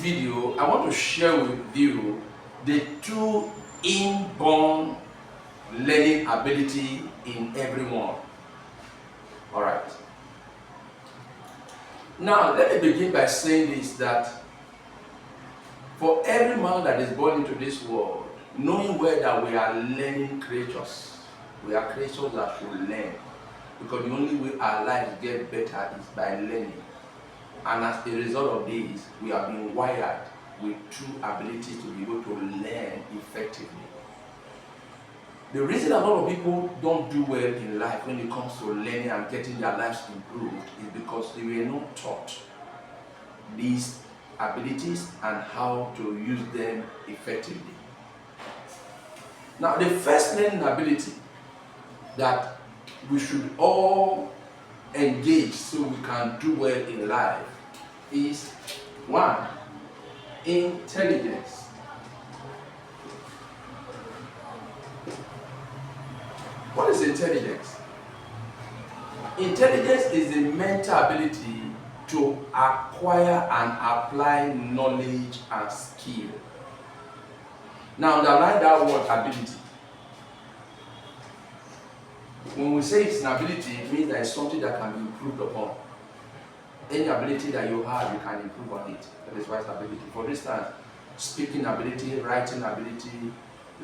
video, I want to share with you the two inborn learning ability in everyone. Alright. Now, let me begin by saying this, that for every man that is born into this world, knowing well that we are learning creatures, we are creatures that should learn, because the only way our lives get better is by learning. And as a result of this, we have been wired with two abilities to be able to learn effectively. The reason a lot of people don't do well in life when it comes to learning and getting their lives improved is because they were not taught these abilities and how to use them effectively. Now, the first learning ability that we should all engage so we can do well in life is one, intelligence. What is intelligence? Intelligence is the mental ability to acquire and apply knowledge and skill. Now, underline that word ability. When we say it's an ability, it means that it's something that can be improved upon. Any ability that you have, you can improve on it. That is why it's ability. For instance, speaking ability, writing ability,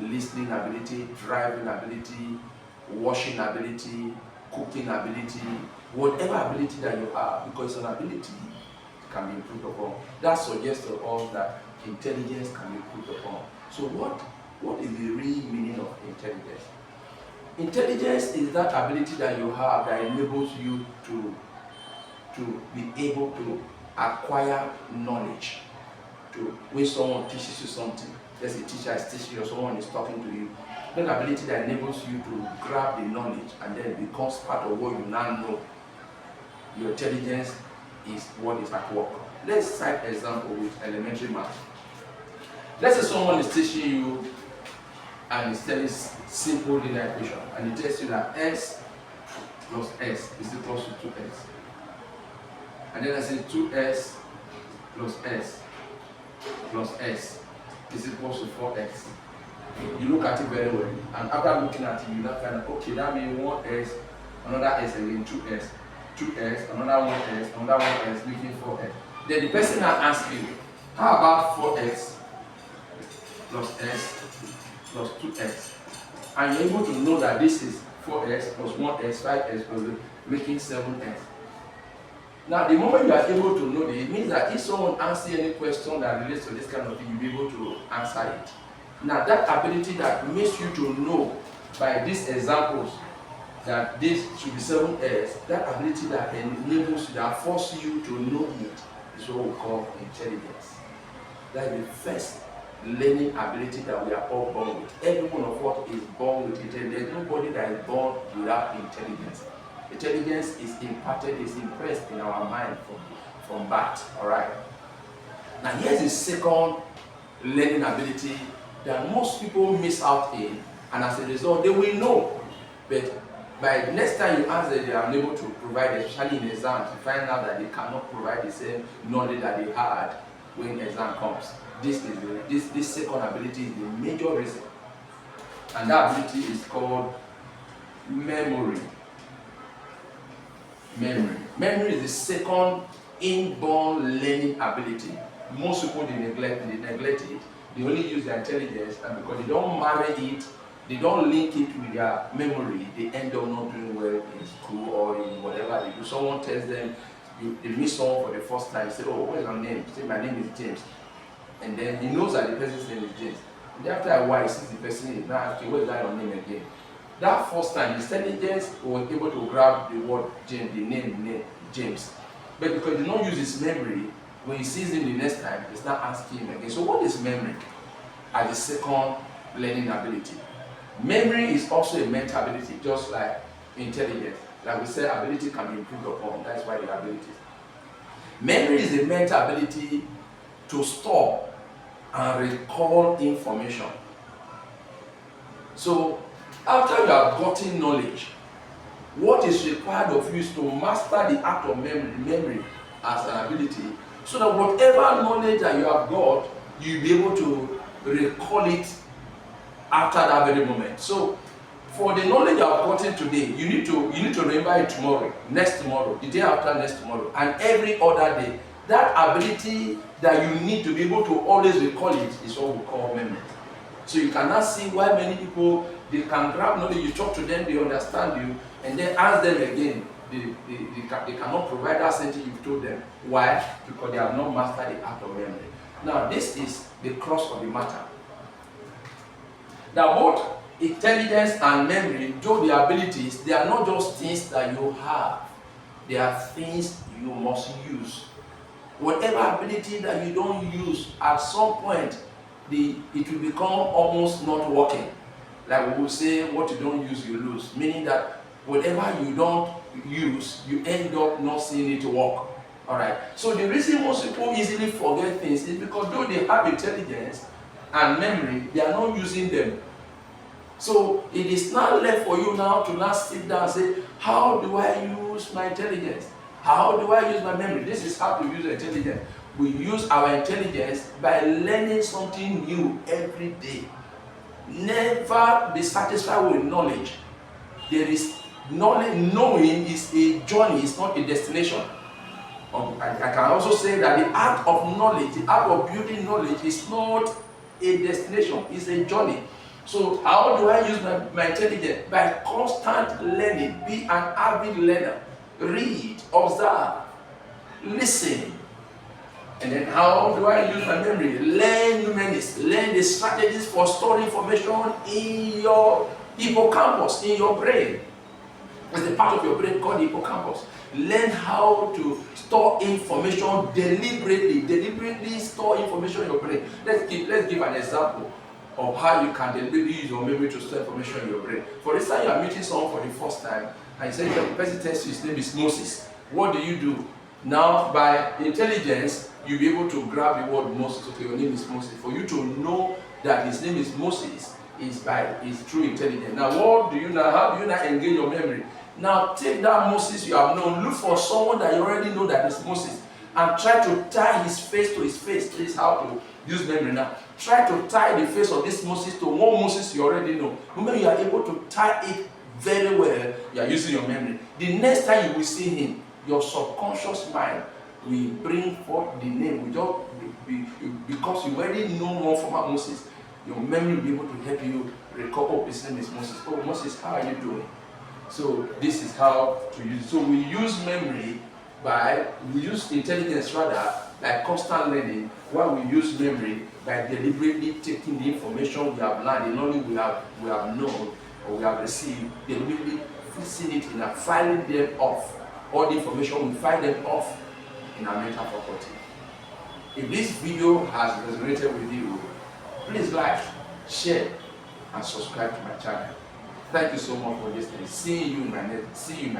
listening ability, driving ability, washing ability, cooking ability, whatever ability that you have, because it's an ability, it can be improved upon. That suggests to us that intelligence can be improved upon. So what is the real meaning of intelligence? Intelligence is that ability that you have that enables you to be able to acquire knowledge. When someone teaches you something, there's a teacher is teaching you or someone is talking to you, that ability that enables you to grab the knowledge and then it becomes part of what you now know. Your intelligence is what is at work. Let's cite an example with elementary math. Let's say someone is teaching you and is telling simple linear equation, and he tells you that s plus s is equal to 2s. And then I say 2s plus s plus s is equal to 4s. You look at it very well, and after looking at it, you now find out, okay, that means 1s, another s again, 2s, 2s, another 1s, another 1s, making 4s. Then the person now asks you, how about 4s plus s plus 2s? And you're able to know that this is 4s plus 1s, 5s plus making 7s. Now, the moment you are able to know this, it means that if someone asks you any question that relates to this kind of thing, you'll be able to answer it. Now, that ability that makes you to know by these examples that this should be 7s, that ability that enables you, that forces you to know it, is what we call intelligence. That is the first learning ability that we are all born with. Every one of us is born with intelligence. There is nobody that is born without intelligence. Intelligence is imparted, is impressed in our mind from birth. Alright. Now here's the second learning ability that most people miss out in, and as a result, they will know. But by next time you ask them, they are unable to provide, especially in exams, you find out that they cannot provide the same knowledge that they had when exam comes. This second ability is the major reason. And that ability is called memory. Memory is the second inborn learning ability. Most people they neglect it. They only use their intelligence, and because they don't marry it, they don't link it with their memory, they end up not doing well in school or in whatever they do. Someone tells them, they meet someone for the first time, say, oh, what's your name? Say, my name is James. And then he knows that the person's name is James. And after a while, he sees the person is now asking, what is that your name again? That first time, his intelligence was able to grab the word James, the name James. But because he don't use his memory, when he sees him the next time, he's not asking him again. So what is memory? As the second learning ability. Memory is also a mental ability, just like intelligence. Like we said, ability can be improved upon. That's why the abilities. Memory is a mental ability to store and recall information. So, after you have gotten knowledge, what is required of you is to master the art of memory as an ability So that whatever knowledge that you have got, you'll be able to recall it after that very moment. So for the knowledge you have gotten today, you need to remember it tomorrow, next tomorrow, the day after next tomorrow, and every other day. That ability that you need to be able to always recall it is what we call memory. So you cannot see why many people, they can grab knowledge, you talk to them, they understand you, and then ask them again, they cannot provide that same thing you've told them. Why? Because they have not mastered the art of memory. Now this is the crux of the matter. Now both intelligence and memory, though the abilities, they are not just things that you have, they are things you must use. Whatever ability that you don't use, at some point, it will become almost not working. Like we will say, what you don't use, you lose. Meaning that whatever you don't use, you end up not seeing it work. Alright. So the reason most people easily forget things is because though they have intelligence and memory, they are not using them. So it is not left for you now to not sit down and say, how do I use my intelligence? How do I use my memory? This is how to use intelligence. We use our intelligence by learning something new every day. Never be satisfied with knowledge. There is knowledge. Knowing is a journey, it's not a destination. I can also say that the art of knowledge, the art of building knowledge is not a destination, it's a journey. So how do I use my intelligence? By constant learning. Be an avid learner. Read, observe, listen. And then how do I use my memory? Learn numerics. Learn the strategies for storing information in your hippocampus, in your brain. It's a part of your brain called the hippocampus. Learn how to store information deliberately store information in your brain. Let's give an example of how you can deliberately use your memory to store information in your brain. For instance, you are meeting someone for the first time, and you say the person tells you his name is Moses. What do? Now, by intelligence, you'll be able to grab the word Moses. Okay, your name is Moses. For you to know that his name is Moses is through intelligence. Now, what do you now? How do you now engage your memory? Now, take that Moses you have known, look for someone that you already know that is Moses, and try to tie his face to his face. This is how to use memory now. Try to tie the face of this Moses to one Moses you already know. When you are able to tie it very well, you are using your memory. The next time you will see him, your subconscious mind will bring forth the name. Because you already know one former Moses, your memory will be able to help you recall, oh, his name is Moses. Oh, Moses, how are you doing? So this is how to use it. So we use intelligence rather by constant learning, while we use memory by deliberately taking the information we have learned, the knowledge we have known or we have received, deliberately fixing it in a filing them off. All the information we file them off in our mental faculty. If this video has resonated with you, please like, share, and subscribe to my channel. Thank you so much for listening. See you in my next video.